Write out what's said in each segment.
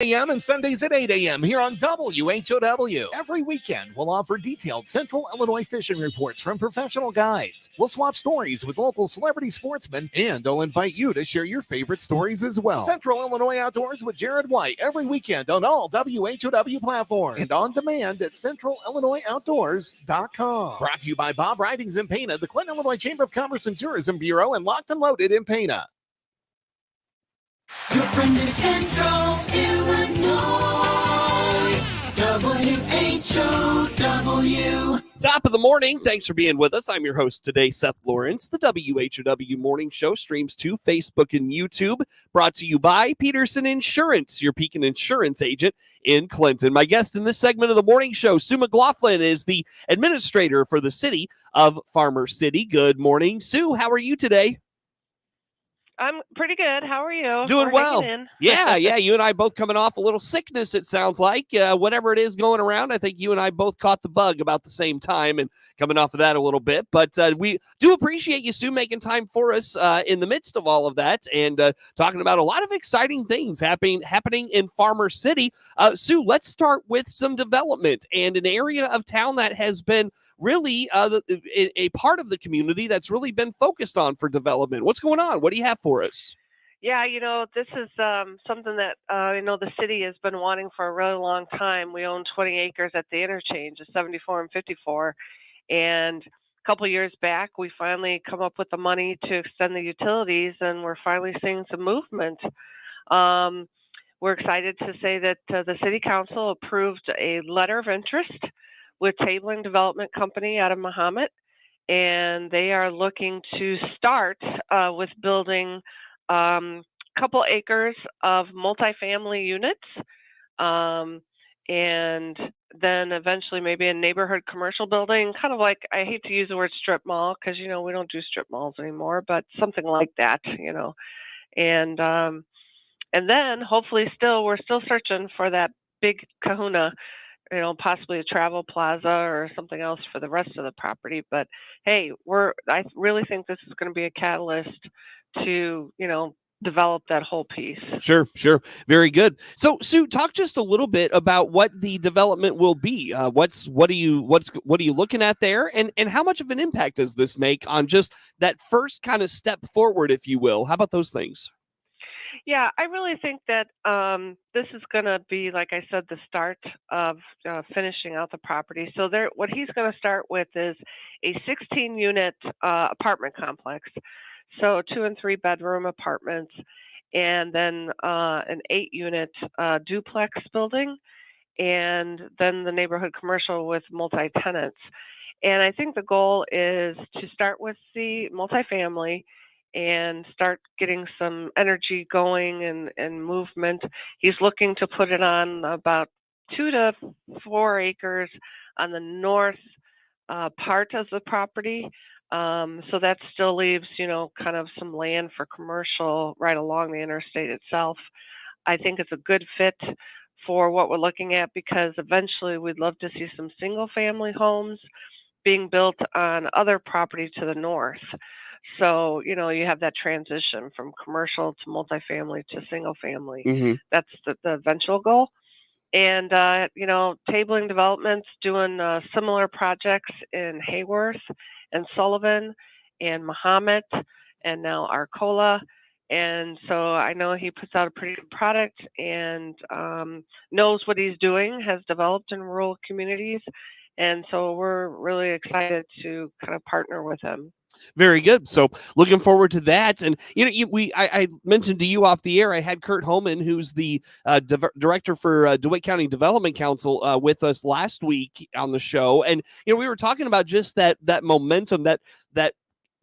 a.m. and Sundays at 8 a.m. here on WHOW. Every weekend, we'll offer detailed Central Illinois fishing reports from professional guides. We'll swap stories with local celebrity sportsmen, and I'll invite you to share your favorite stories as well. Central Illinois Outdoors with Jared White every weekend on all WHOW platforms and on demand at centralillinoisoutdoors.com. Brought to you by Bob Ridings in Pana, the Clinton, Illinois Chamber of Commerce and Tourism Bureau, and Locked and Loaded in Pana. Your friend in Central Illinois, WHOW. Top of the morning. Thanks for being with us. I'm your host today, Seth Lawrence. The WHOW Morning Show streams to Facebook and YouTube. Brought to you by Peterson Insurance, your Pekin Insurance agent in Clinton. My guest in this segment of the morning show, Sue McLaughlin, is the administrator for the city of Farmer City. Good morning, Sue. How are you today? I'm pretty good. How are you? Doing well. Yeah. You and I both coming off a little sickness, it sounds like. Whatever it is going around, I think you and I both caught the bug about the same time and coming off of that a little bit. But we do appreciate you, Sue, making time for us in the midst of all of that and talking about a lot of exciting things happening in Farmer City. Sue, let's start with some development and an area of town that has been really a part of the community that's really been focused on for development. What's going on? What do you have for us? Yeah, this is something that the city has been wanting for a really long time. We own 20 acres at the interchange of 74 and 54, and a couple of years back, we finally come up with the money to extend the utilities, and we're finally seeing some movement. We're excited to say that the city council approved a letter of interest with Tabling Development Company out of Mahomet, and they are looking to start with building a couple acres of multifamily units, and then eventually maybe a neighborhood commercial building, kind of like, I hate to use the word strip mall because, we don't do strip malls anymore, but something like that, and then hopefully we're still searching for that big kahuna, possibly a travel plaza or something else for the rest of the property. But hey, I really think this is going to be a catalyst to, develop that whole piece. Sure. Very good. So, Sue, talk just a little bit about what the development will be. What are you looking at there, and how much of an impact does this make on just that first kind of step forward, if you will? How about those things? Yeah, I really think that this is going to be, like I said, the start of finishing out the property. So what he's going to start with is a 16-unit apartment complex, so 2 and 3 bedroom apartments, and then an 8-unit duplex building, and then the neighborhood commercial with multi-tenants. And I think the goal is to start with the multifamily and start getting some energy going and movement. He's looking to put it on about 2 to 4 acres on the north part of the property. So that still leaves, kind of some land for commercial right along the interstate itself. I think it's a good fit for what we're looking at, because eventually we'd love to see some single family homes being built on other property to the north. So, you have that transition from commercial to multifamily to single family. Mm-hmm. That's the eventual goal. And, Tabling Development's doing similar projects in Hayworth and Sullivan and Mahomet and now Arcola. And so I know he puts out a pretty good product and knows what he's doing, has developed in rural communities. And so we're really excited to kind of partner with him. Very good. So looking forward to that. And, I mentioned to you off the air, I had Kurt Holman, who's the director for DeWitt County Development Council with us last week on the show. And, we were talking about just that momentum that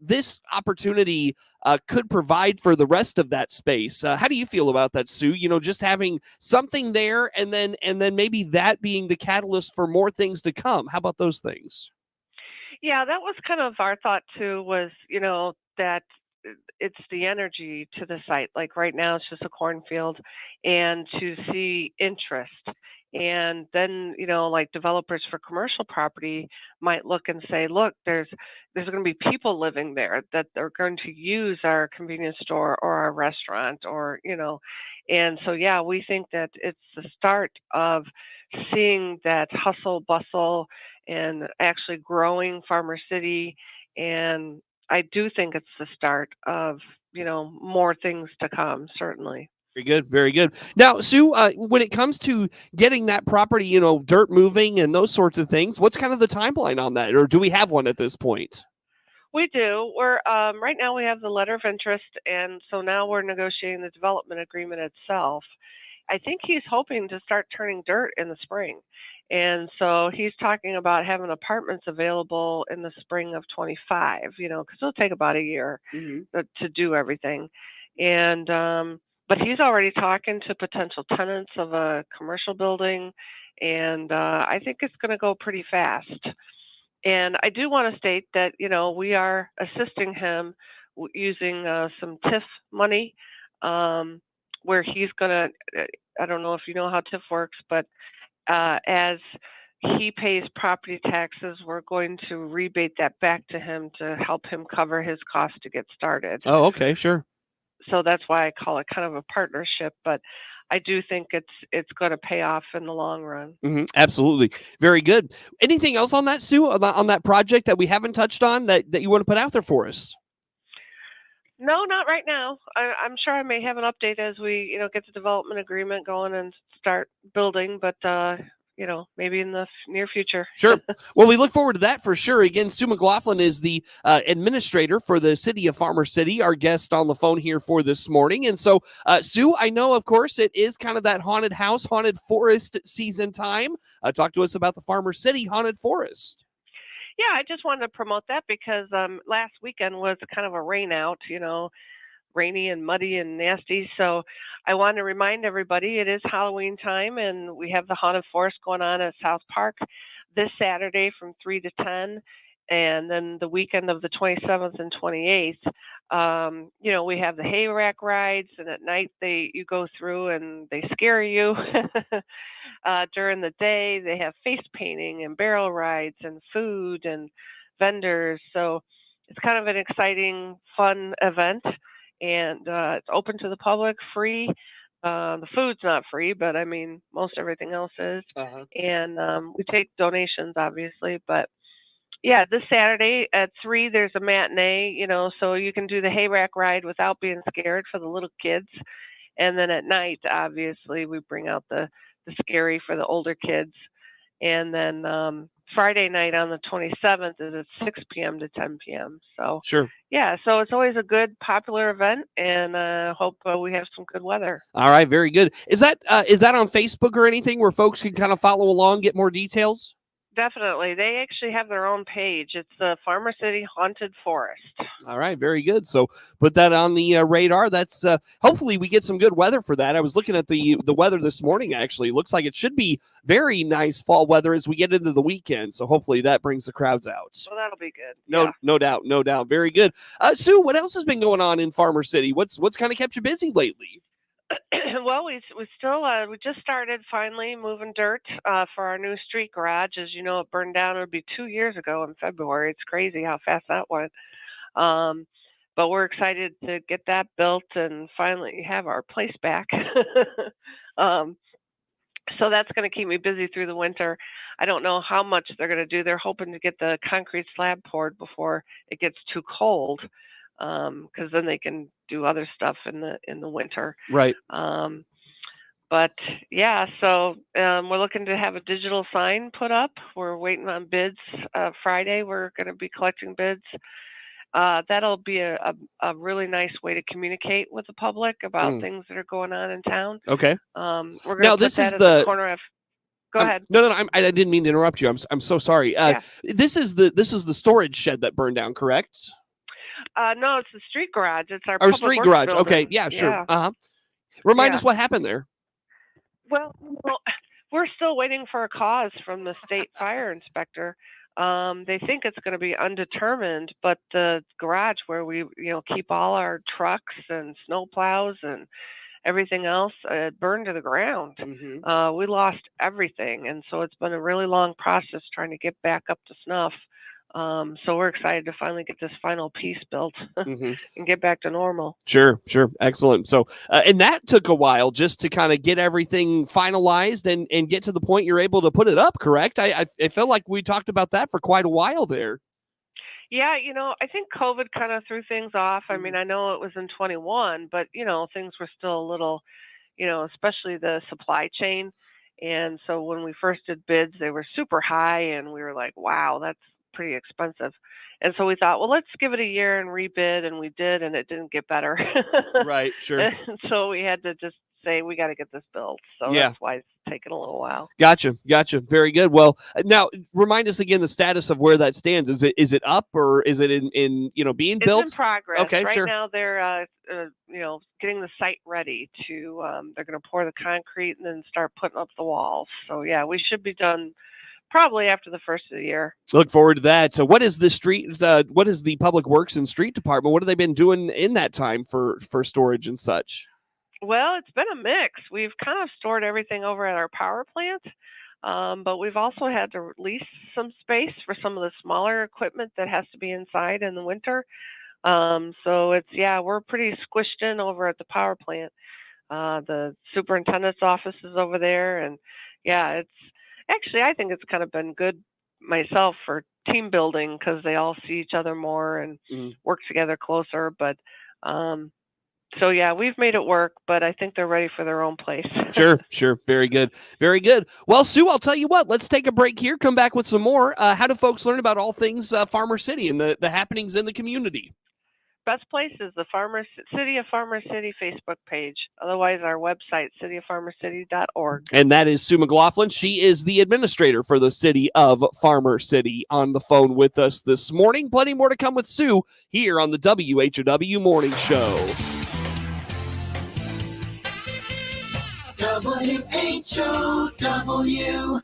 this opportunity could provide for the rest of that space. How do you feel about that, Sue? Just having something there and then maybe that being the catalyst for more things to come. How about those things? Yeah, that was kind of our thought too, was, that it's the energy to the site. Like right now it's just a cornfield, and to see interest And then, like developers for commercial property might look and say, look, there's going to be people living there that they're going to use our convenience store or our restaurant and so, yeah, we think that it's the start of seeing that hustle bustle and actually growing Farmer City. And I do think it's the start of, more things to come, certainly. Very good. Very good. Now, Sue, when it comes to getting that property, dirt moving and those sorts of things, what's kind of the timeline on that? Or do we have one at this point? We do. We're right now we have the letter of interest, and so now we're negotiating the development agreement itself. I think he's hoping to start turning dirt in the spring. And so he's talking about having apartments available in the spring of 25, because it'll take about a year to do everything. And but he's already talking to potential tenants of a commercial building, and I think it's going to go pretty fast. And I do want to state that, we are assisting him using some TIF money, where he's going to, I don't know if you know how TIF works, but as he pays property taxes, we're going to rebate that back to him to help him cover his costs to get started. Oh, okay, sure. So that's why I call it kind of a partnership, but I do think it's going to pay off in the long run. Absolutely. Very good. Anything else on that, Sue, on that project that we haven't touched on that you want to put out there for us? No, not right now. I'm sure I may have an update as we, get the development agreement going and start building, but maybe in the near future. Sure. Well, we look forward to that for sure. Again, Sue McLaughlin is the administrator for the city of Farmer City, our guest on the phone here for this morning. And so, Sue, I know, of course, it is kind of that haunted house, haunted forest season time. Talk to us about the Farmer City Haunted Forest. Yeah, I just wanted to promote that because last weekend was kind of a rain out, rainy and muddy and nasty. So I want to remind everybody it is Halloween time, and we have the Haunted Forest going on at South Park this Saturday from 3 to 10. And then the weekend of the 27th and 28th, we have the hay rack rides, and at night you go through and they scare you. During the day, they have face painting and barrel rides and food and vendors. So it's kind of an exciting, fun event, and it's open to the public, free. The food's not free, but I mean, most everything else is. And we take donations, obviously, but yeah, this Saturday at 3, there's a matinee, so you can do the hay rack ride without being scared for the little kids. And then at night, obviously, we bring out the scary for the older kids. And then Friday night on the 27th is at 6 p.m. to 10 p.m. So sure. Yeah, so it's always a good, popular event, and hope we have some good weather. All right, very good. Is that on Facebook or anything where folks can kind of follow along, get more details? Definitely. They actually have their own page. It's the Farmer City Haunted Forest. All right, very good. So put that on the radar. That's hopefully we get some good weather for that. I was looking at the weather this morning, actually. It looks like it should be very nice fall weather as we get into the weekend. So hopefully that brings the crowds out. Well, that'll be good. No doubt. Very good. Sue, what else has been going on in Farmer City? What's kind of kept you busy lately? Well, we still we just started finally moving dirt for our new street garage. As you know, it burned down. It would be 2 years ago in February. It's crazy how fast that went. But we're excited to get that built and finally have our place back. So that's going to keep me busy through the winter. I don't know how much they're going to do. They're hoping to get the concrete slab poured before it gets too cold, because then they can do other stuff in the winter. Right. But yeah, so we're looking to have a digital sign put up. We're waiting on bids. Friday, we're going to be collecting bids. That'll be a really nice way to communicate with the public about things that are going on in town. Okay. We're going to put that at the corner of. Go ahead. No. I didn't mean to interrupt you. I'm so sorry. Yeah. This is the storage shed that burned down, correct? No, it's the street garage. It's our public street works garage. building. Okay, yeah, sure. Yeah. Remind us what happened there. Well, we're still waiting for a cause from the state fire inspector. They think it's going to be undetermined, but the garage where we, keep all our trucks and snow plows and everything else burned to the ground. Mm-hmm. We lost everything, and so it's been a really long process trying to get back up to snuff. So we're excited to finally get this final piece built Mm-hmm. and get back to normal. Sure. Excellent. So, and that took a while just to kind of get everything finalized and get to the point you're able to put it up, correct? I felt like we talked about that for quite a while there. Yeah, I think COVID kind of threw things off. I mean, I know it was in 21, but, things were still a little, especially the supply chain. And so when we first did bids, they were super high, and we were like, wow, that's pretty expensive. And so we thought, well, let's give it a year and rebid, and we did, and it didn't get better. Right. Sure. And so we had to just say, we got to get this built. So Yeah. that's why it's taken a little while. Gotcha. Very good. Well, now remind us again the status of where that stands. Is it up, or is it in being built? It's in progress. Okay, right sure. now they're getting the site ready to they're going to pour the concrete and then start putting up the walls. So yeah, we should be done probably after the first of the year. Look forward to that. So what is the street what is the Public Works and Street Department? What have they been doing in that time for storage and such? Well, it's been a mix. We've kind of stored everything over at our power plant, but we've also had to lease some space for some of the smaller equipment that has to be inside in the winter. So we're pretty squished in over at the power plant. The superintendent's office is over there, and I think it's kind of been good myself for team building because they all see each other more and work together closer. But we've made it work, but I think they're ready for their own place. Sure. Very good. Well, Sue, I'll tell you what, let's take a break here, come back with some more. How do folks learn about all things Farmer City and the happenings in the community? Best place is the City of Farmer City Facebook page. Otherwise, our website, cityoffarmercity.org. And that is Sue McLaughlin. She is the administrator for the City of Farmer City on the phone with us this morning. Plenty more to come with Sue here on the WHOW Morning Show. WHOW.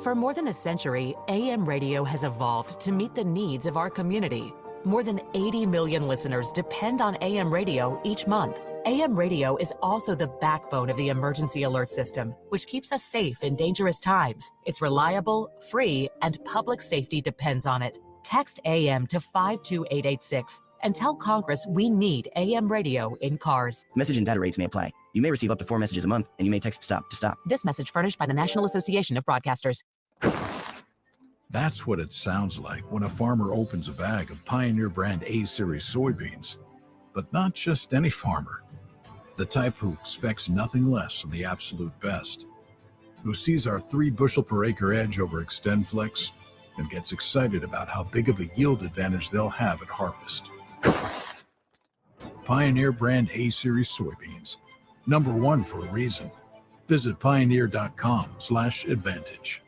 For more than a century, AM radio has evolved to meet the needs of our community. More than 80 million listeners depend on AM radio each month. AM radio is also the backbone of the emergency alert system, which keeps us safe in dangerous times. It's reliable, free, and public safety depends on it. Text AM to 52886 and tell Congress we need AM radio in cars. Message and data rates may apply. You may receive up to 4 messages a month, and you may text STOP to stop. This message furnished by the National Association of Broadcasters. That's what it sounds like when a farmer opens a bag of Pioneer brand A-Series soybeans. But not just any farmer. The type who expects nothing less than the absolute best. Who sees our 3 bushel per acre edge over XtendFlex and gets excited about how big of a yield advantage they'll have at harvest. Pioneer brand A-Series soybeans. Number 1 for a reason. Visit pioneer.com/advantage.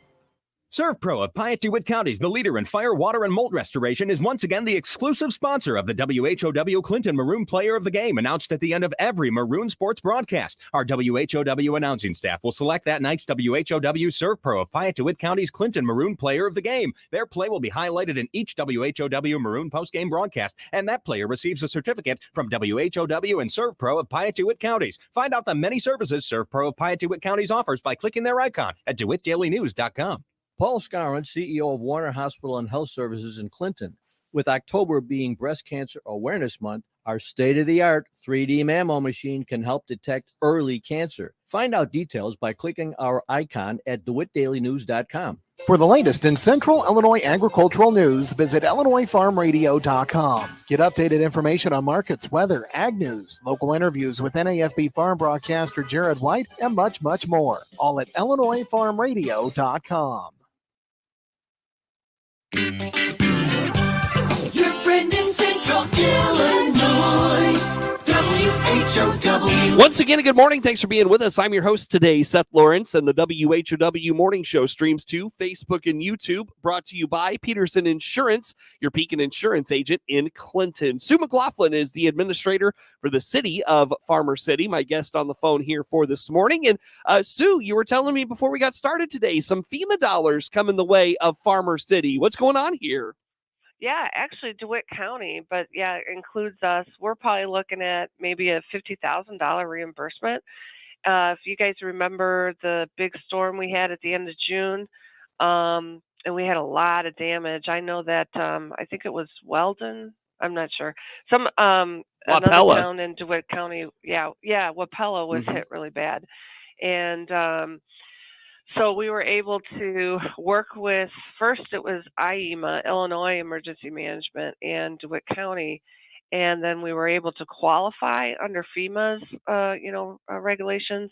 ServPro of Piatt-DeWitt Counties, the leader in fire, water, and mold restoration, is once again the exclusive sponsor of the WHOW Clinton Maroon Player of the Game, announced at the end of every Maroon sports broadcast. Our WHOW announcing staff will select that night's WHOW ServPro of Piatt-DeWitt County's Clinton Maroon Player of the Game. Their play will be highlighted in each WHOW Maroon postgame broadcast, and that player receives a certificate from WHOW and ServPro of Piatt-DeWitt Counties. Find out the many services ServPro of Piatt-DeWitt Counties offers by clicking their icon at DeWittDailyNews.com. Paul Scarron, CEO of Warner Hospital and Health Services in Clinton. With October being Breast Cancer Awareness Month, our state-of-the-art 3D mammo machine can help detect early cancer. Find out details by clicking our icon at DeWittDailyNews.com. For the latest in Central Illinois agricultural news, visit IllinoisFarmRadio.com. Get updated information on markets, weather, ag news, local interviews with NAFB farm broadcaster Jared White, and much, much more. All at IllinoisFarmRadio.com. Your friend in Central Illinois, WHOW. Once again, good morning. Thanks for being with us. I'm your host today, Seth Lawrence, and the WHOW Morning Show streams to Facebook and YouTube, brought to you by Peterson Insurance, your Pekin insurance agent in Clinton. Sue McLaughlin is the administrator for the City of Farmer City, my guest on the phone here for this morning. And Sue, you were telling me before we got started today, some FEMA dollars come in the way of Farmer City. What's going on here? Yeah, actually DeWitt County, but yeah, it includes us. We're probably looking at maybe a $50,000 reimbursement. If you guys remember the big storm we had at the end of June, and we had a lot of damage. I know that I think it was Weldon. I'm not sure. Some another Wapella. town in DeWitt County. Yeah, yeah, Wapella was hit really bad, and so we were able to work with, first it was IEMA, Illinois Emergency Management, and DeWitt County, and then we were able to qualify under FEMA's, regulations.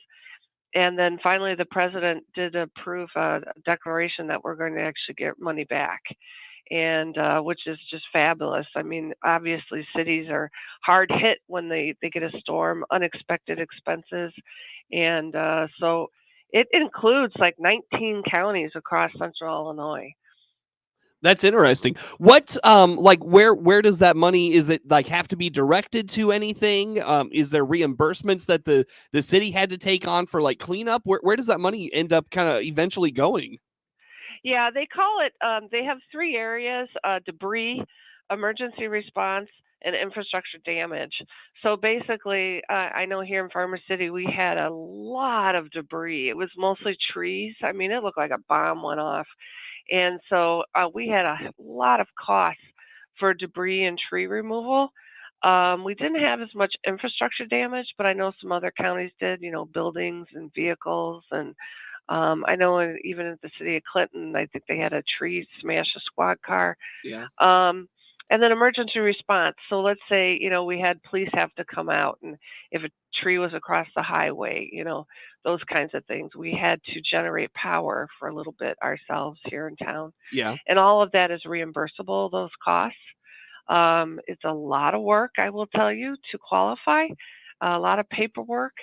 And then finally, the president did approve a declaration that we're going to actually get money back, and which is just fabulous. I mean, obviously, cities are hard hit when they get a storm, unexpected expenses, and so it includes like 19 counties across central Illinois. That's interesting. What like where does that money, is it like have to be directed to anything? Is there reimbursements that the city had to take on for like cleanup? Where does that money end up kind of eventually going? Yeah, they call it, they have 3 areas, debris, emergency response, and infrastructure damage. So basically, I know here in Farmer City, we had a lot of debris. It was mostly trees. I mean, it looked like a bomb went off. And so we had a lot of costs for debris and tree removal. We didn't have as much infrastructure damage, but I know some other counties did, buildings and vehicles. And I know even at the city of Clinton, I think they had a tree smash a squad car. Yeah. And then emergency response. So let's say, we had police have to come out, and if a tree was across the highway, those kinds of things. We had to generate power for a little bit ourselves here in town. Yeah. And all of that is reimbursable, those costs. It's a lot of work, I will tell you, to qualify, a lot of paperwork.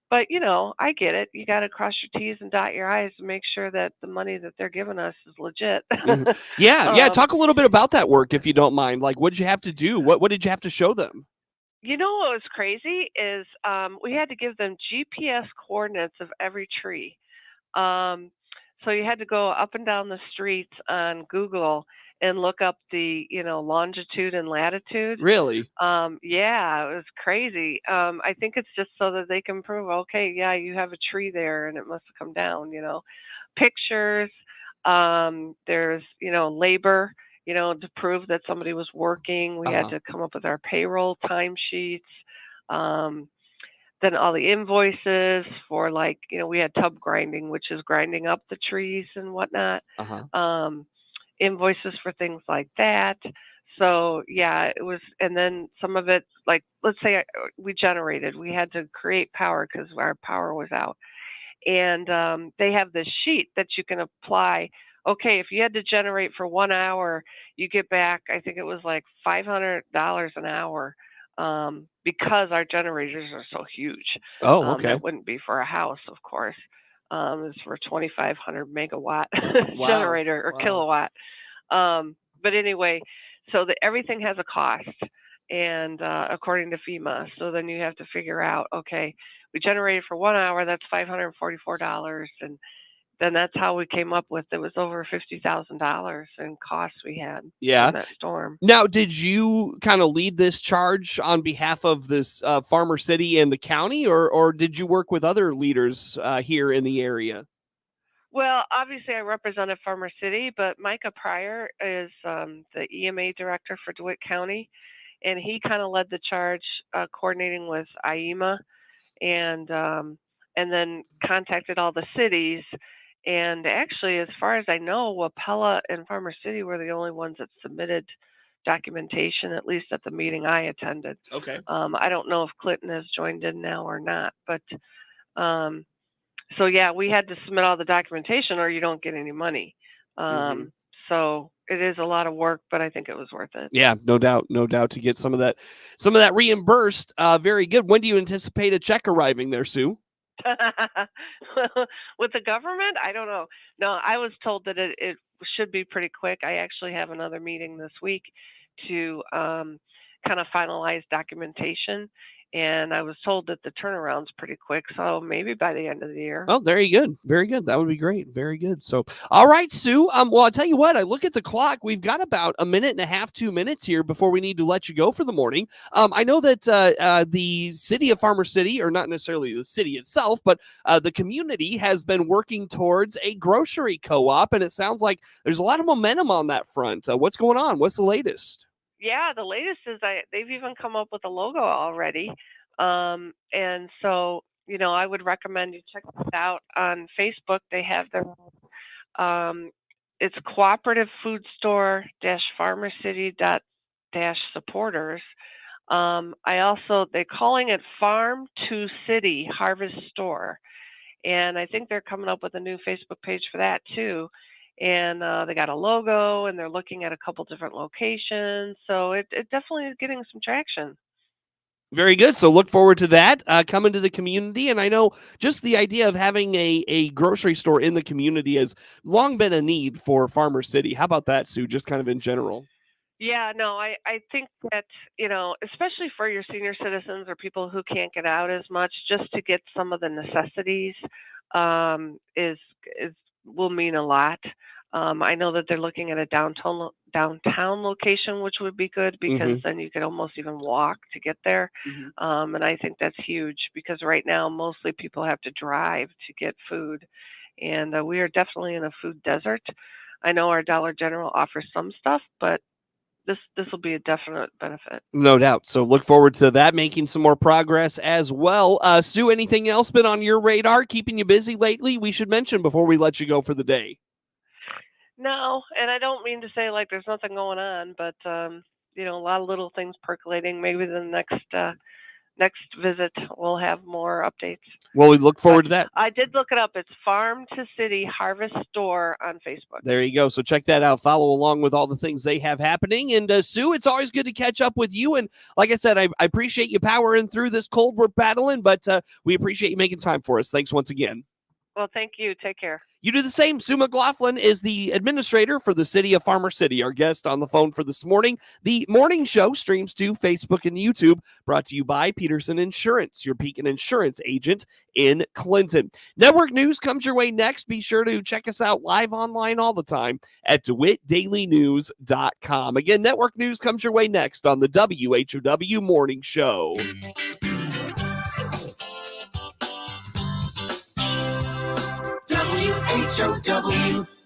But, I get it. You got to cross your T's and dot your I's to make sure that the money that they're giving us is legit. Mhm. Yeah. Talk a little bit about that work, if you don't mind. Like, what did you have to do? What did you have to show them? What was crazy is we had to give them GPS coordinates of every tree. So you had to go up and down the streets on Google and look up the, longitude and latitude. Really? Yeah, it was crazy. I think it's just so that they can prove, okay, yeah, you have a tree there and it must have come down, Pictures. There's, labor, to prove that somebody was working. We had to come up with our payroll timesheets. Then all the invoices for, like, we had tub grinding, which is grinding up the trees and whatnot. Invoices for things like that. So yeah, it was, and then some of it, like, let's say we had to create power because our power was out. And they have this sheet that you can apply. Okay, if you had to generate for 1 hour, you get back, I think it was like $500 an hour, because our generators are so huge. Oh, okay. That wouldn't be for a house, of course. It's for 2,500 megawatt Wow. generator or Wow. kilowatt. But anyway, so everything has a cost, and according to FEMA. So then you have to figure out, okay, we generated for 1 hour, that's $544, and then that's how we came up with, it was over $50,000 in costs we had in that storm. Now, did you kind of lead this charge on behalf of this Farmer City and the county, or did you work with other leaders here in the area? Well, obviously I represented Farmer City, but Micah Pryor is the EMA director for DeWitt County, and he kind of led the charge, coordinating with IEMA, and then contacted all the cities. And actually, as far as I know, Wapella and Farmer City were the only ones that submitted documentation, at least at the meeting I attended. Okay. I don't know if Clinton has joined in now or not, but so yeah, we had to submit all the documentation or you don't get any money. So it is a lot of work, but I think it was worth it. Yeah, no doubt to get some of that reimbursed. Very good. When do you anticipate a check arriving there, Sue? With the government, I don't know. No, I was told that it should be pretty quick. I actually have another meeting this week to kind of finalize documentation, And I was told that the turnaround's pretty quick, so maybe by the end of the year. Oh, very good. Very good. That would be great. Very good. So, all right, Sue. Well, I'll tell you what, I look at the clock. We've got about a minute and a half, 2 minutes here before we need to let you go for the morning. I know that the city of Farmer City, or not necessarily the city itself, but the community has been working towards a grocery co-op, and it sounds like there's a lot of momentum on that front. What's going on? What's the latest? Yeah, the latest is they've even come up with a logo already. And so, I would recommend you check this out on Facebook. They have their, it's Cooperative Food Store Farmer City supporters. They're calling it Farm to City Harvest Store. And I think they're coming up with a new Facebook page for that too. And they got a logo, and they're looking at a couple different locations. So it definitely is getting some traction. Very good. So look forward to that coming to the community. And I know just the idea of having a grocery store in the community has long been a need for Farmer City. How about that, Sue, just kind of in general? Yeah, no, I think that, especially for your senior citizens or people who can't get out as much, just to get some of the necessities is will mean a lot. I know that they're looking at a downtown location, which would be good because then you could almost even walk to get there. And I think that's huge because right now, mostly people have to drive to get food. And we are definitely in a food desert. I know our Dollar General offers some stuff, but this will be a definite benefit. No doubt. So look forward to that, making some more progress as well. Sue, anything else been on your radar, keeping you busy lately? We should mention before we let you go for the day. No, and I don't mean to say like there's nothing going on, but a lot of little things percolating. Maybe the next visit we'll have more updates. Well, we look forward to that. I did look it up. It's Farm to City Harvest Store on Facebook. There you go. So check that out. Follow along with all the things they have happening. And Sue, it's always good to catch up with you. And like I said, I appreciate you powering through this cold we're battling, but we appreciate you making time for us. Thanks once again. Well, thank you. Take care. You do the same. Sue McLaughlin is the administrator for the city of Farmer City, our guest on the phone for this morning. The morning show streams to Facebook and YouTube, brought to you by Peterson Insurance, your Pekin Insurance agent in Clinton. Network news comes your way next. Be sure to check us out live online all the time at DeWittDailyNews.com. Again, network news comes your way next on the WHOW Morning Show. WHOW.